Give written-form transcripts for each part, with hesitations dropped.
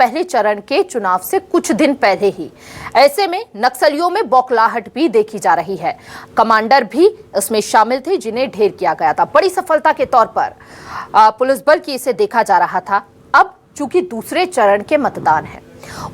पहले चरण के चुनाव से कुछ दिन पहले ही। ऐसे में नक्सलियों में बौखलाहट भी देखी जा रही है। कमांडर भी इसमें शामिल थे जिन्हें ढेर किया गया था। बड़ी सफलता के तौर पर पुलिस बल की इसे देखा जा रहा था। अब चूंकि दूसरे चरण के मतदान है,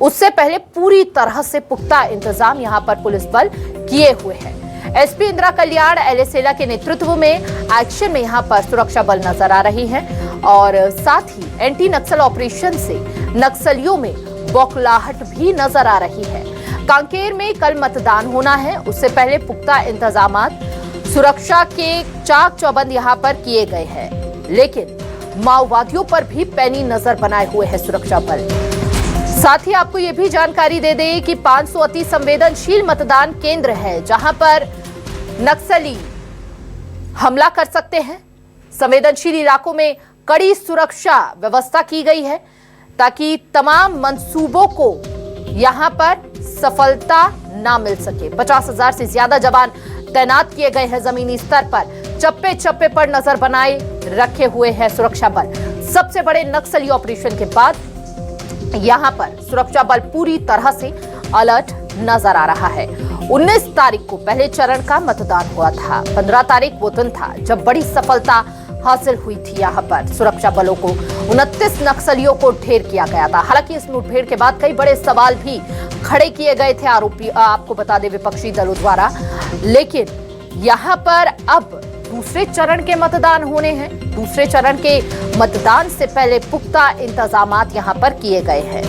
उससे पहले पूरी तरह से पुख्ता इंतजाम यहां पर पुलिस बल किए हुए हैं। एसपी इंदिरा कल्याण एलेसेला के नेतृत्व में एक्शन में यहां पर सुरक्षा बल नजर आ रही है और साथ ही एंटी नक्सल ऑपरेशन से नक्सलियों में बौखलाहट भी नजर आ रही है। कांकेर में कल मतदान होना है, उससे पहले पुख्ता इंतजामात सुरक्षा के चाक चौबंद यहां पर किए गए हैं, लेकिन माओवादियों पर भी पैनी नजर बनाए हुए है सुरक्षा बल। साथ ही आपको यह भी जानकारी दे दें कि 500 अति संवेदनशील मतदान केंद्र है जहां पर नक्सली हमला कर सकते हैं। संवेदनशील इलाकों में कड़ी सुरक्षा व्यवस्था की गई है ताकि तमाम मंसूबों को यहां पर सफलता ना मिल सके। 50,000 से ज्यादा जवान तैनात किए गए हैं। जमीनी स्तर पर चप्पे चप्पे पर नजर बनाए रखे हुए हैं सुरक्षा बल। सबसे बड़े नक्सली ऑपरेशन के बाद यहां पर सुरक्षा बल पूरी तरह से अलर्ट नजर आ रहा है। 19 तारीख को पहले चरण का मतदान हुआ था। 15 तारीख वो दिन था जब बड़ी सफलता हासिल हुई थी। यहां पर सुरक्षा बलों को 29 नक्सलियों को ढेर किया गया था। हालांकि इस मुठभेड़ के बाद कई बड़े सवाल भी खड़े किए गए थे आरोपी आपको बता दें विपक्षी दलों द्वारा, लेकिन यहां पर अब दूसरे चरण के मतदान होने हैं। दूसरे चरण के मतदान से पहले पुख्ता इंतजामात यहां पर किए गए हैं।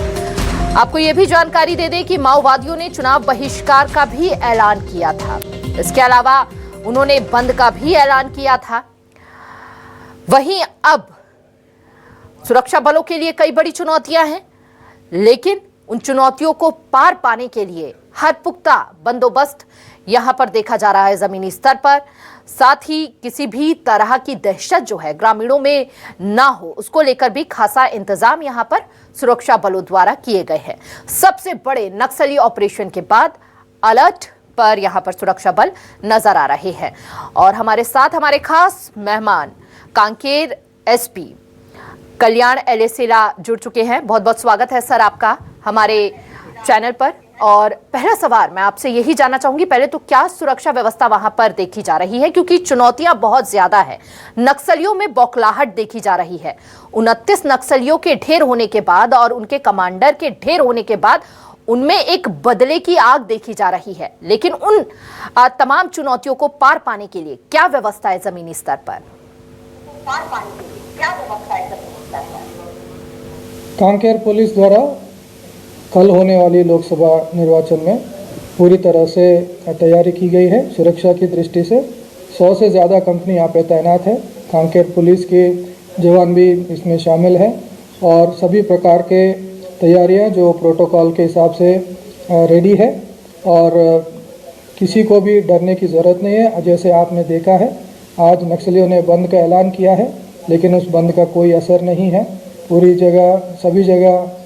आपको यह भी जानकारी दे दें कि माओवादियों ने चुनाव बहिष्कार का भी ऐलान किया था। इसके अलावा उन्होंने बंद का भी ऐलान किया था। वहीं अब सुरक्षा बलों के लिए कई बड़ी चुनौतियां हैं, लेकिन उन चुनौतियों को पार पाने के लिए हर पुख्ता बंदोबस्त यहां पर देखा जा रहा है जमीनी स्तर पर। साथ ही किसी भी तरह की दहशत जो है ग्रामीणों में ना हो, उसको लेकर भी खासा इंतजाम यहां पर सुरक्षा बलों द्वारा किए गए हैं। सबसे बड़े नक्सली ऑपरेशन के बाद अलर्ट पर यहां पर सुरक्षा बल नजर आ रहे हैं। और हमारे साथ हमारे खास मेहमान कांकेर एसपी कल्याण एलेसेला जुड़ चुके हैं। बहुत बहुत स्वागत है सर आपका हमारे चैनल पर। और पहला सवाल मैं आपसे यही जानना चाहूंगी, पहले तो क्या सुरक्षा व्यवस्था वहां पर देखी जा रही है, क्योंकि चुनौतियां बहुत ज्यादा है। नक्सलियों में बौखलाहट देखी जा रही है। 29 नक्सलियों के ढेर होने के बाद और उनके कमांडर के ढेर होने के बाद उनमें एक बदले की आग देखी जा रही है, लेकिन उन तमाम चुनौतियों को पार पाने के लिए क्या व्यवस्था है जमीनी स्तर पर? कांकेर पुलिस द्वारा कल होने वाली लोकसभा निर्वाचन में पूरी तरह से तैयारी की गई है। सुरक्षा की दृष्टि से 100 से ज़्यादा कंपनी यहाँ पे तैनात है। कांकेर पुलिस के जवान भी इसमें शामिल हैं और सभी प्रकार के तैयारियाँ जो प्रोटोकॉल के हिसाब से रेडी है और किसी को भी डरने की ज़रूरत नहीं है। जैसे आपने देखा है, आज नक्सलियों ने बंद का ऐलान किया है, लेकिन उस बंद का कोई असर नहीं है। पूरी जगह सभी जगह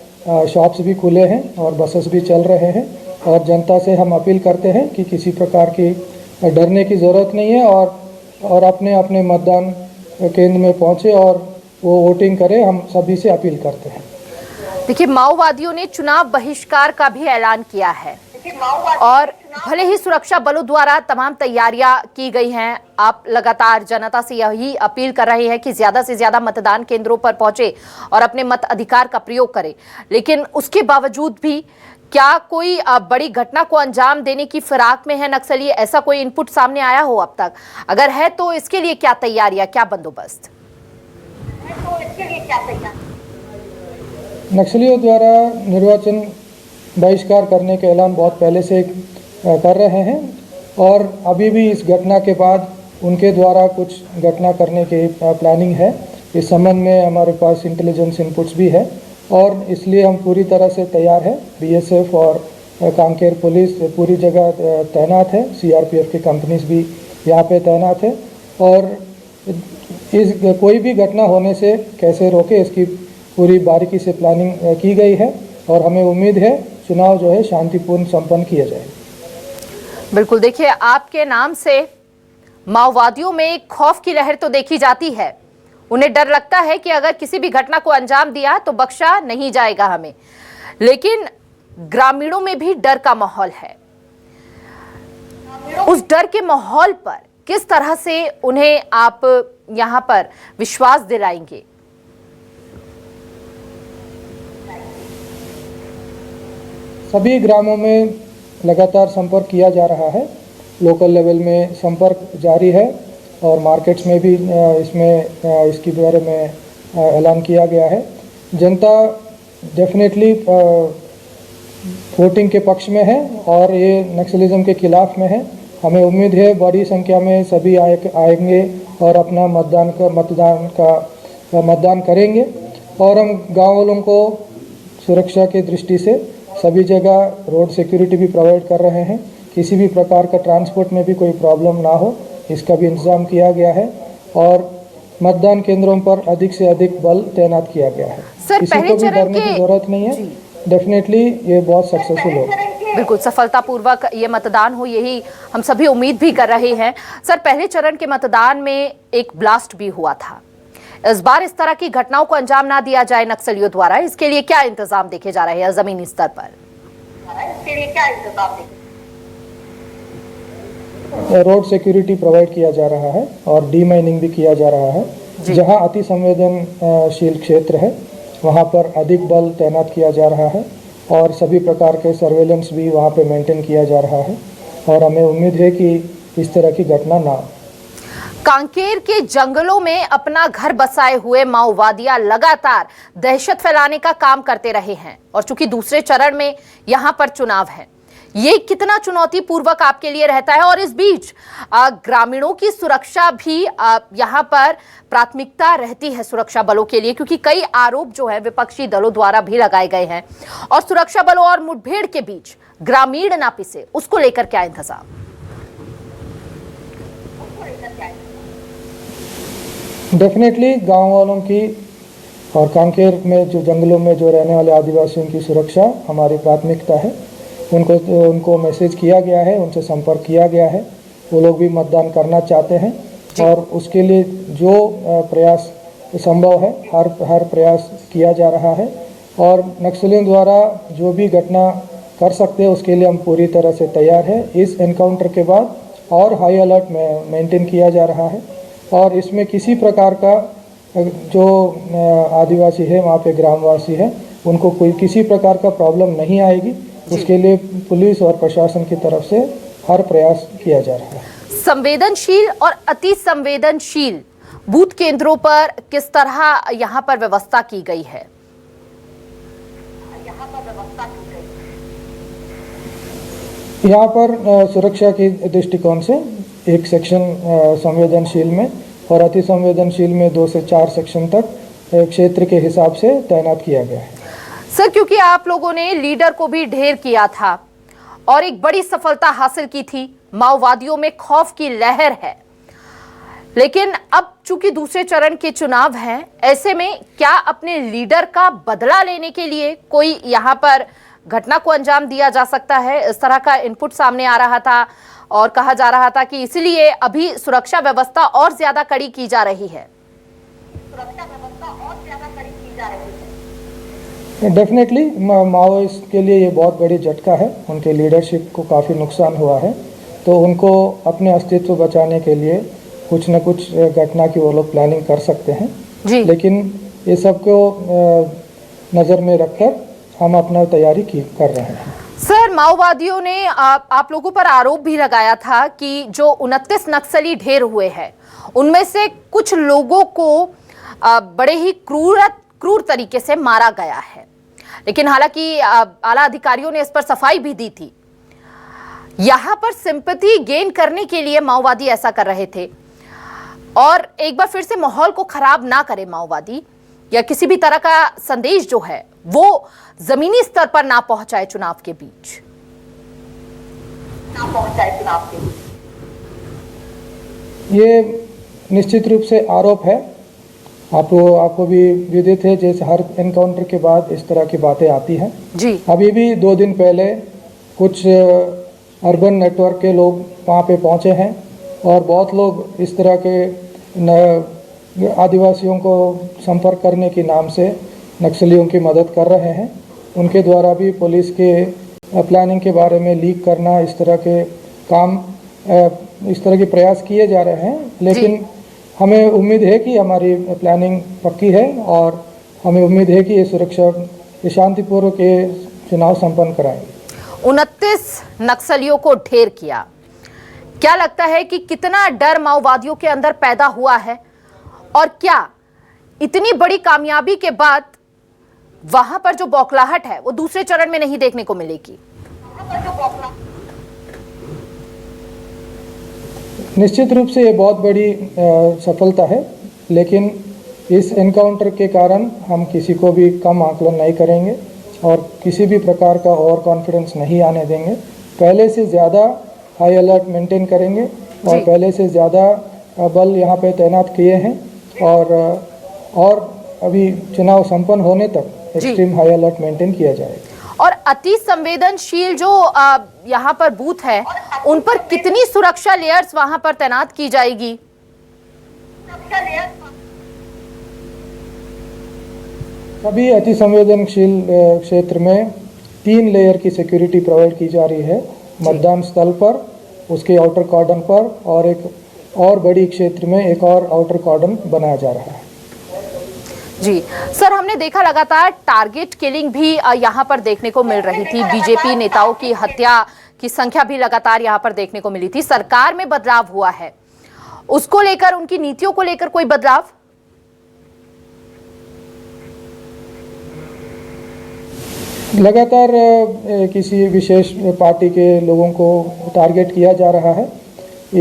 शॉप्स भी खुले हैं और बसेस भी चल रहे हैं। और जनता से हम अपील करते हैं कि किसी प्रकार की डरने की ज़रूरत नहीं है और अपने अपने मतदान केंद्र में पहुँचे और वो वोटिंग करें। हम सभी से अपील करते हैं। देखिए, माओवादियों ने चुनाव बहिष्कार का भी ऐलान किया है और भले ही सुरक्षा बलों द्वारा तमाम तैयारियां की गई हैं, आप लगातार जनता से यही अपील कर रहे हैं कि ज्यादा से ज्यादा मतदान केंद्रों पर पहुंचे और अपने मत अधिकार का प्रयोग करें, लेकिन उसके बावजूद भी क्या कोई बड़ी घटना को अंजाम देने की फिराक में है नक्सली? ऐसा कोई इनपुट सामने आया हो अब तक? अगर है तो इसके लिए क्या तैयारियां, क्या बंदोबस्त? नक्सलियों द्वारा निर्वाचन बहिष्कार करने का ऐलान बहुत पहले से कर रहे हैं और अभी भी इस घटना के बाद उनके द्वारा कुछ घटना करने की प्लानिंग है। इस संबंध में हमारे पास इंटेलिजेंस इनपुट्स भी है और इसलिए हम पूरी तरह से तैयार है। बीएसएफ और कांकेर पुलिस पूरी जगह तैनात है। सीआरपीएफ की कंपनीज भी यहाँ पे तैनात है और इस कोई भी घटना होने से कैसे रोके इसकी पूरी बारीकी से प्लानिंग की गई है और हमें उम्मीद है चुनाव जो है शांतिपूर्ण संपन्न किया जाए। बिल्कुल, देखिए, आपके नाम से माओवादियों में एक खौफ की लहर तो देखी जाती है। उन्हें डर लगता है कि अगर किसी भी घटना को अंजाम दिया तो बख्शा नहीं जाएगा हमें। लेकिन ग्रामीणों में भी डर का माहौल है। उस डर के माहौल पर किस तरह से उन्हें आप यहां पर विश्वास दिलाएंगे? सभी ग्रामों में लगातार संपर्क किया जा रहा है। लोकल लेवल में संपर्क जारी है और मार्केट्स में भी इसके बारे में ऐलान किया गया है। जनता डेफिनेटली वोटिंग के पक्ष में है और ये नक्सलिज्म के खिलाफ में है। हमें उम्मीद है बड़ी संख्या में सभी आएंगे और अपना मतदान करेंगे और हम गाँव वालों को सुरक्षा की दृष्टि से सभी जगह रोड सिक्योरिटी भी प्रोवाइड कर रहे हैं। किसी भी प्रकार का ट्रांसपोर्ट में भी कोई प्रॉब्लम ना हो, इसका भी इंतजाम किया गया है और मतदान केंद्रों पर अधिक से अधिक बल तैनात किया गया है। किसी को भी डरने की जरूरत नहीं है। डेफिनेटली ये बहुत सक्सेसफुल होगा। बिल्कुल सफलतापूर्वक ये मतदान हो, यही हम सभी उम्मीद भी कर रहे हैं। सर, पहले चरण के मतदान में एक ब्लास्ट भी हुआ था। इस बार इस तरह की घटनाओं को अंजाम ना दिया जाए नक्सलियों द्वारा, इसके लिए क्या इंतजाम देखे जा रहे हैं जमीनी स्तर पर? रोड सिक्योरिटी प्रोवाइड किया जा रहा है और डीमाइनिंग भी किया जा रहा है। जहां अति संवेदनशील क्षेत्र है वहां पर अधिक बल तैनात किया जा रहा है और सभी प्रकार के सर्वेलेंस भी वहां पे मेंटेन किया जा रहा है और हमें उम्मीद है कि इस तरह की घटना ना। कांकेर के जंगलों में अपना घर बसाए हुए माओवादियां लगातार दहशत फैलाने का काम करते रहे हैं और चूंकि दूसरे चरण में यहां पर चुनाव है, ये कितना चुनौतीपूर्वक आपके लिए रहता है? और इस बीच ग्रामीणों की सुरक्षा भी यहां पर प्राथमिकता रहती है सुरक्षा बलों के लिए, क्योंकि कई आरोप जो है विपक्षी दलों द्वारा भी लगाए गए हैं और सुरक्षा बलों और मुठभेड़ के बीच ग्रामीण ना पिसे, उसको लेकर क्या इंतजाम? डेफिनेटली गांव वालों की और कांकेर में जो जंगलों में जो रहने वाले आदिवासियों की सुरक्षा हमारी प्राथमिकता है। उनको मैसेज किया गया है, उनसे संपर्क किया गया है। वो लोग भी मतदान करना चाहते हैं और उसके लिए जो प्रयास संभव है हर प्रयास किया जा रहा है और नक्सलियों द्वारा जो भी घटना कर सकते हैं उसके लिए हम पूरी तरह से तैयार हैं। इस एनकाउंटर के बाद और हाई अलर्ट में मेंटेन किया जा रहा है और इसमें किसी प्रकार का जो आदिवासी है वहाँ पे ग्रामवासी है उनको कोई किसी प्रकार का प्रॉब्लम नहीं आएगी। उसके लिए पुलिस और प्रशासन की तरफ से हर प्रयास किया जा रहा है। संवेदनशील और अति संवेदनशील बूथ केंद्रों पर किस तरह यहाँ पर व्यवस्था की गई है? यहाँ पर सुरक्षा के दृष्टिकोण से एक सेक्शन संवेदनशील में और अति संवेदनशील में 2 से 4 सेक्शन तक क्षेत्र के हिसाब से तैनात किया गया है। सर, क्योंकि आप लोगों ने लीडर को भी ढेर किया था और एक बड़ी सफलता हासिल की थी, माओवादियों में खौफ की लहर है, लेकिन अब चूंकि दूसरे चरण के चुनाव हैं, ऐसे में क्या अपने लीडर का बदला लेने के लिए कोई यहाँ पर घटना को अंजाम दिया जा सकता है? इस तरह का इनपुट सामने आ रहा था और कहा जा रहा था कि इसलिए अभी सुरक्षा व्यवस्था और ज्यादा कड़ी की जा रही है। डेफिनेटली माओइस्ट के लिए ये बहुत बड़ी झटका है। उनके लीडरशिप को काफ़ी नुकसान हुआ है, तो उनको अपने अस्तित्व बचाने के लिए कुछ न कुछ घटना की वो लोग प्लानिंग कर सकते हैं जी। लेकिन ये सबको नज़र में रखकर हम अपना तैयारी कर रहे हैं। सर, माओवादियों ने आप लोगों पर आरोप भी लगाया था कि जो 29 नक्सली ढेर हुए हैं उनमें से कुछ लोगों को बड़े ही क्रूर तरीके से मारा गया है, लेकिन हालांकि आला अधिकारियों ने इस पर सफाई भी दी थी। यहां पर सिंपैथी गेन करने के लिए माओवादी ऐसा कर रहे थे और एक बार फिर से माहौल को खराब ना करे माओवादी, या किसी भी तरह का संदेश जो है वो जमीनी स्तर पर ना पहुंचाए चुनाव के बीच। ये निश्चित रूप से आरोप है। आपको भी विदित है, जैसे हर एनकाउंटर के बाद इस तरह की बातें आती हैं जी। अभी भी 2 दिन पहले कुछ अर्बन नेटवर्क के लोग वहाँ पे पहुँचे हैं और बहुत लोग इस तरह के आदिवासियों को संपर्क करने के नाम से नक्सलियों की मदद कर रहे हैं उनके द्वारा भी पुलिस के प्लानिंग के बारे में लीक करना, इस तरह के काम, इस तरह के प्रयास किए जा रहे हैं। लेकिन हमें उम्मीद है कि हमारी प्लानिंग पक्की है और हमें उम्मीद है कि ये शांतिपूर्वक ये चुनाव संपन्न कराएंगे। 29 नक्सलियों को ढेर किया, क्या लगता है कि कितना डर माओवादियों के अंदर पैदा हुआ है और क्या इतनी बड़ी कामयाबी के बाद वहां पर जो बौखलाहट है वो दूसरे चरण में नहीं देखने को मिलेगी? निश्चित रूप से ये बहुत बड़ी सफलता है, लेकिन इस एनकाउंटर के कारण हम किसी को भी कम आकलन नहीं करेंगे और किसी भी प्रकार का ओवर कॉन्फिडेंस नहीं आने देंगे। पहले से ज़्यादा हाई अलर्ट मेंटेन करेंगे और पहले से ज़्यादा बल यहाँ पे तैनात किए हैं और अभी चुनाव संपन्न होने तक एक्सट्रीम हाई अलर्ट मेंटेन किया जाएगा। और अति संवेदनशील जो यहाँ पर बूथ है उन पर कितनी सुरक्षा लेयर्स वहां पर तैनात की जाएगी? सभी अति संवेदनशील क्षेत्र में 3 लेयर की सिक्योरिटी प्रोवाइड की जा रही है, मतदान स्थल पर, उसके आउटर कॉर्डन पर और एक और बड़ी क्षेत्र में एक और आउटर कॉर्डन बनाया जा रहा है। जी सर, हमने देखा लगातार टारगेट किलिंग भी यहाँ पर देखने को मिल रही थी। बीजेपी नेताओं की हत्या की संख्या भी लगातार यहाँ पर देखने को मिली थी। सरकार में बदलाव हुआ है, उसको लेकर, उनकी नीतियों को लेकर कोई बदलाव? लगातार किसी विशेष पार्टी के लोगों को टारगेट किया जा रहा है।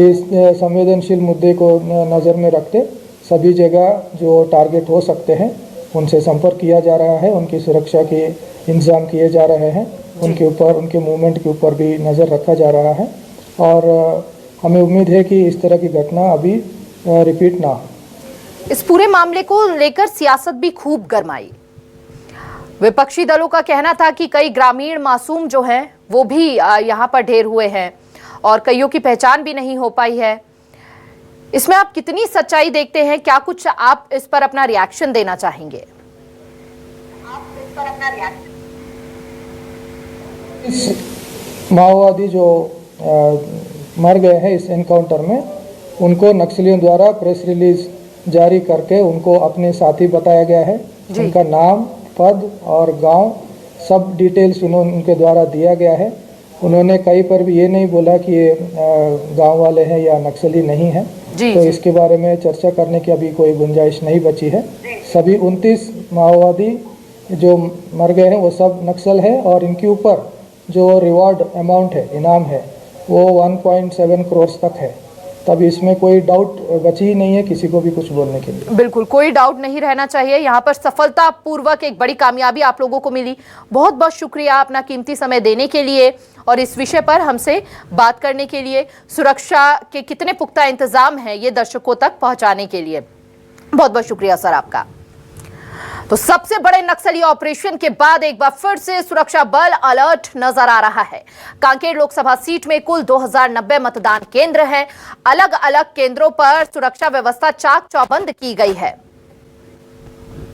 इस संवेदनशील मुद्दे को नज़र में रखते सभी जगह जो टारगेट हो सकते हैं उनसे संपर्क किया जा रहा है, उनकी सुरक्षा के इंतजाम किए जा रहे हैं, उनके ऊपर, उनके मूवमेंट के ऊपर भी नज़र रखा जा रहा है और हमें उम्मीद है कि इस तरह की घटना अभी रिपीट ना हो। इस पूरे मामले को लेकर सियासत भी खूब गरमाई। विपक्षी दलों का कहना था कि कई ग्रामीण मासूम जो हैं वो भी यहाँ पर ढेर हुए हैं और कईयों की पहचान भी नहीं हो पाई है। इसमें आप कितनी सच्चाई देखते हैं? क्या कुछ आप इस पर अपना रिएक्शन देना चाहेंगे? इस माओवादी जो मर गए हैं इस एनकाउंटर में, उनको नक्सलियों द्वारा प्रेस रिलीज जारी करके उनको अपने साथी बताया गया है। उनका नाम, पद और गांव सब डिटेल्स उनके द्वारा दिया गया है। उन्होंने कहीं पर भी ये नहीं बोला कि ये गांव वाले हैं या नक्सली नहीं हैं। तो इसके बारे में चर्चा करने की अभी कोई गुंजाइश नहीं बची है। सभी 29 माओवादी जो मर गए हैं वो सब नक्सल है और इनके ऊपर जो रिवॉर्ड अमाउंट है, इनाम है, वो 1.7 करोड़ तक है। तब इसमें कोई डाउट बची ही नहीं है किसी को भी कुछ बोलने के लिए। बिल्कुल कोई डाउट नहीं रहना चाहिए। यहाँ पर सफलतापूर्वक एक बड़ी कामयाबी आप लोगों को मिली। बहुत बहुत शुक्रिया अपना कीमती समय देने के लिए और इस विषय पर हमसे बात करने के लिए। सुरक्षा के कितने पुख्ता इंतजाम हैं ये दर्शकों तक पहुंचाने के लिए बहुत बहुत शुक्रिया सर आपका। तो सबसे बड़े नक्सली ऑपरेशन के बाद एक बार फिर से सुरक्षा बल अलर्ट नजर आ रहा है। कांकेर लोकसभा सीट में कुल 2090 मतदान केंद्र हैं। अलग अलग केंद्रों पर सुरक्षा व्यवस्था चाक चौबंद की गई है।